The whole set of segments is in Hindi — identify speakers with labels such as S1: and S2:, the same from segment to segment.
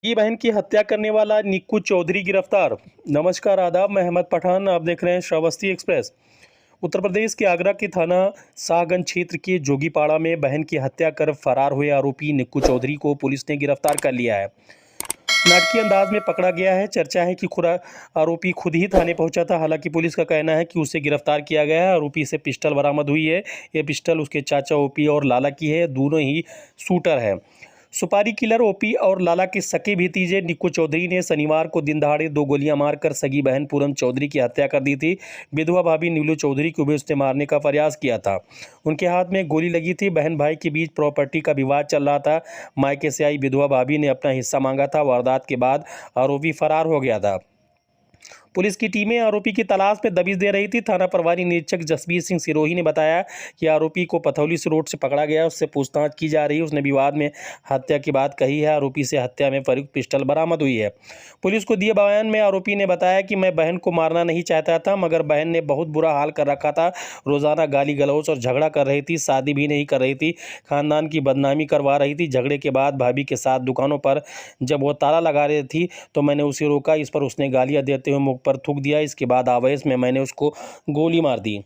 S1: की बहन की हत्या करने वाला निक्कू चौधरी गिरफ्तार। नमस्कार, आदाब, मैं अहमद पठान, आप देख रहे हैं श्रावस्ती एक्सप्रेस। उत्तर प्रदेश के आगरा के थाना शाहगंज क्षेत्र के जोगीपाड़ा में बहन की हत्या कर फरार हुए आरोपी निक्कू चौधरी को पुलिस ने गिरफ्तार कर लिया है। नाटकीय अंदाज में पकड़ा गया है। चर्चा है कि खुद आरोपी खुद ही थाने पहुंचा था। हालांकि पुलिस का कहना है कि उसे गिरफ्तार किया गया है। आरोपी से पिस्टल बरामद हुई है। ये पिस्टल उसके चाचा ओपी और लाला की है। दोनों ही शूटर हैं। सुपारी किलर ओपी और लाला के सके भतीजे निक्कू चौधरी ने शनिवार को दिन दहाड़े 2 गोलियां मारकर सगी बहन पूनम चौधरी की हत्या कर दी थी। विधवा भाभी नीलू चौधरी को भी उसने मारने का प्रयास किया था। उनके हाथ में गोली लगी थी। बहन भाई के बीच प्रॉपर्टी का विवाद चल रहा था। मायके से आई विधवा भाभी ने अपना हिस्सा मांगा था। वारदात के बाद आरोपी फरार हो गया था। पुलिस की टीमें आरोपी की तलाश में दबिश दे रही थी। थाना प्रभारी निरीक्षक जसबीर सिंह सिरोही ने बताया कि आरोपी को पथौली से रोड से पकड़ा गया। उससे पूछताछ की जा रही है। उसने विवाद में हत्या की बात कही है। आरोपी से हत्या में प्रयुक्त पिस्टल बरामद हुई है। पुलिस को दिए बयान में आरोपी ने बताया कि मैं बहन को मारना नहीं चाहता था, मगर बहन ने बहुत बुरा हाल कर रखा था। रोजाना गाली गलौज और झगड़ा कर रही थी। शादी भी नहीं कर रही थी। खानदान की बदनामी करवा रही थी। झगड़े के बाद भाभी के साथ दुकानों पर जब वो ताला लगा रही थी तो मैंने उसे रोका। इस पर उसने गालियां देते हुए मुख पर थूक दिया। इसके बाद आवेश में मैंने उसको गोली मार दी।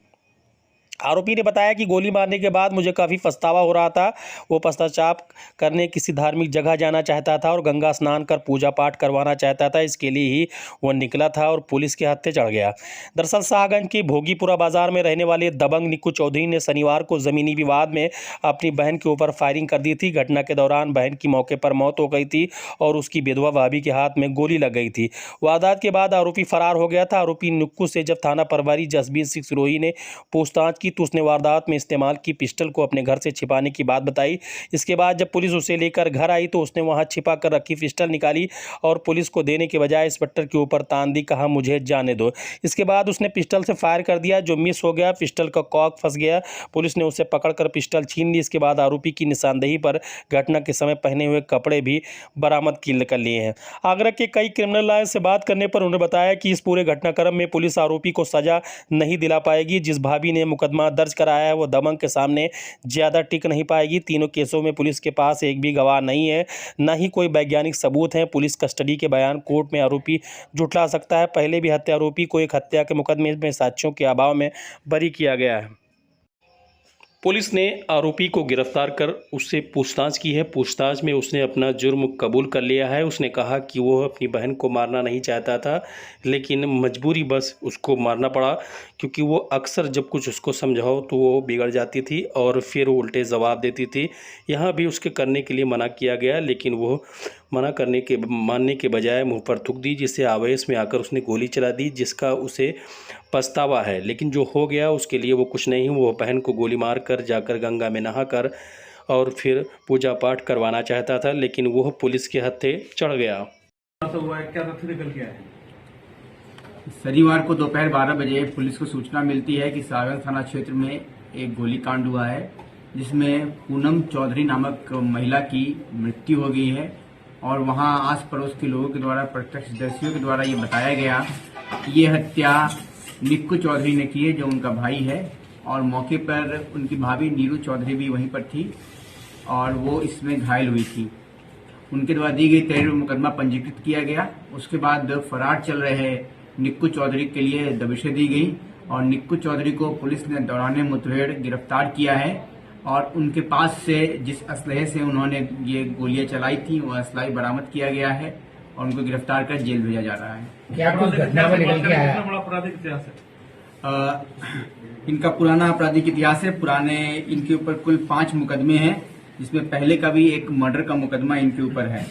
S1: आरोपी ने बताया कि गोली मारने के बाद मुझे काफ़ी पछतावा हो रहा था। वो पश्चाताप करने किसी धार्मिक जगह जाना चाहता था और गंगा स्नान कर पूजा पाठ करवाना चाहता था। इसके लिए ही वो निकला था और पुलिस के हत्थे चढ़ गया। दरअसल शाहगंज के भोगीपुरा बाजार में रहने वाले दबंग निक्कू चौधरी ने शनिवार को ज़मीनी विवाद में अपनी बहन के ऊपर फायरिंग कर दी थी। घटना के दौरान बहन की मौके पर मौत हो गई थी और उसकी विधवा भाभी के हाथ में गोली लग गई थी। वारदात के बाद आरोपी फरार हो गया था। आरोपी निक्कू से जब थाना प्रभारी जसबीर सिंह सिरोही ने पूछताछ की तो उसने वारदात में इस्तेमाल की पिस्टल को अपने घर से छिपाने की बात बताई। इसके बाद जब पुलिस उसे लेकर घर आई तो उसने वहां छिपा कर रखी पिस्टल निकाली और पुलिस को देने के बजाय इंस्पेक्टर के ऊपर तान दी, कहा मुझे जाने दो। इसके बाद उसने पिस्टल से फायर कर दिया जो मिस हो गया। पिस्टल का कॉक फंस गया। पुलिस ने उसे पकड़कर पिस्टल छीन ली। इसके बाद आरोपी की निशानदेही पर घटना के समय पहने हुए कपड़े भी बरामद कर लिए हैं। आगरा के कई क्रिमिनल लॉयर से बात करने पर उन्होंने बताया कि इस पूरे घटनाक्रम में पुलिस आरोपी को सजा नहीं दिला पाएगी। जिस भाभी ने मुकदमा दर्ज कराया है वो दबंग के सामने ज्यादा टिक नहीं पाएगी। तीनों केसों में पुलिस के पास एक भी गवाह नहीं है, न ही कोई वैज्ञानिक सबूत है। पुलिस कस्टडी के बयान कोर्ट में आरोपी जुटला सकता है। पहले भी हत्या आरोपी को एक हत्या के मुकदमे में साक्ष्यों के अभाव में बरी किया गया है। पुलिस ने आरोपी को गिरफ्तार कर उससे पूछताछ की है। पूछताछ में उसने अपना जुर्म कबूल कर लिया है। उसने कहा कि वो अपनी बहन को मारना नहीं चाहता था, लेकिन मजबूरी बस उसको मारना पड़ा, क्योंकि वो अक्सर जब कुछ उसको समझाओ तो वो बिगड़ जाती थी और फिर वो उल्टे जवाब देती थी। यहाँ भी उसके करने के लिए मना किया गया, लेकिन वो मानने के बजाय मुंह पर थूक दी, जिससे आवेश में आकर उसने गोली चला दी, जिसका उसे पछतावा है। लेकिन जो हो गया उसके लिए वो कुछ नहीं। वो बहन को गोली मार कर जाकर गंगा में नहाकर और फिर पूजा पाठ करवाना चाहता था, लेकिन वह पुलिस के हत्थे चढ़ गया।
S2: क्या तथ्य निकल के आए?
S3: शनिवार को दोपहर 12 बजे पुलिस को सूचना मिलती है कि शाहगंज थाना क्षेत्र में एक गोलीकांड हुआ है, जिसमें पूनम चौधरी नामक महिला की मृत्यु हो गई है। और वहां आस पड़ोस के लोगों के द्वारा, प्रत्यक्षदर्शियों के द्वारा ये बताया गया कि ये हत्या निक्कू चौधरी ने की है, जो उनका भाई है। और मौके पर उनकी भाभी नीरू चौधरी भी वहीं पर थी और वो इसमें घायल हुई थी। उनके द्वारा दी गई तहरीर मुकदमा पंजीकृत किया गया। उसके बाद फरार चल रहे निक्कू चौधरी के लिए दबिशें दी गई और निक्कू चौधरी को पुलिस ने दौरान मुठभेड़ गिरफ्तार किया है। और उनके पास से जिस असलहे से उन्होंने ये गोलियां चलाई थी वो असला बरामद किया गया है और उनको गिरफ्तार कर जेल भेजा जा रहा है।
S2: क्या कुछ घटना में निकल के आया? बड़ा आपराधिक इतिहास है।
S3: इनका पुराना आपराधिक इतिहास है। पुराने इनके ऊपर कुल 5 मुकदमे हैं, जिसमें पहले का भी एक मर्डर का मुकदमा इनके ऊपर है।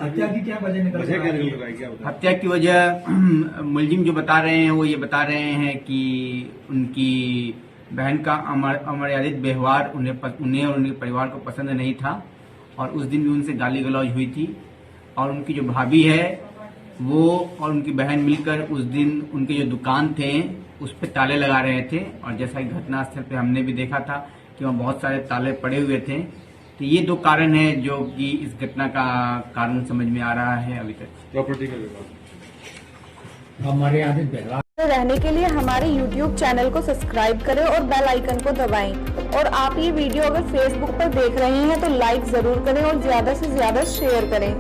S2: हत्या की क्या वजह निकल के आई?
S3: हत्या की वजह मुलजिम जो बता रहे हैं वो ये बता रहे हैं कि उनकी बहन का अमर्यादित व्यवहार उन्हें और उनके परिवार को पसंद नहीं था और उस दिन भी उनसे गाली गलौज हुई थी। और उनकी जो भाभी है वो और उनकी बहन मिलकर उस दिन उनके जो दुकान थे उस पर ताले लगा रहे थे। और जैसा कि घटनास्थल पे हमने भी देखा था कि वहाँ बहुत सारे ताले पड़े हुए थे। तो ये 2 कारण है जो कि इस घटना का कारण समझ में आ रहा है अभी तक।
S2: प्रॉपर्टी का विवाद, अमर्यादित व्यवहार।
S4: रहने के लिए हमारे YouTube चैनल को सब्सक्राइब करें और बेल आइकन को दबाएं। और आप ये वीडियो अगर Facebook पर देख रहे हैं तो लाइक जरूर करें और ज्यादा से ज्यादा शेयर करें।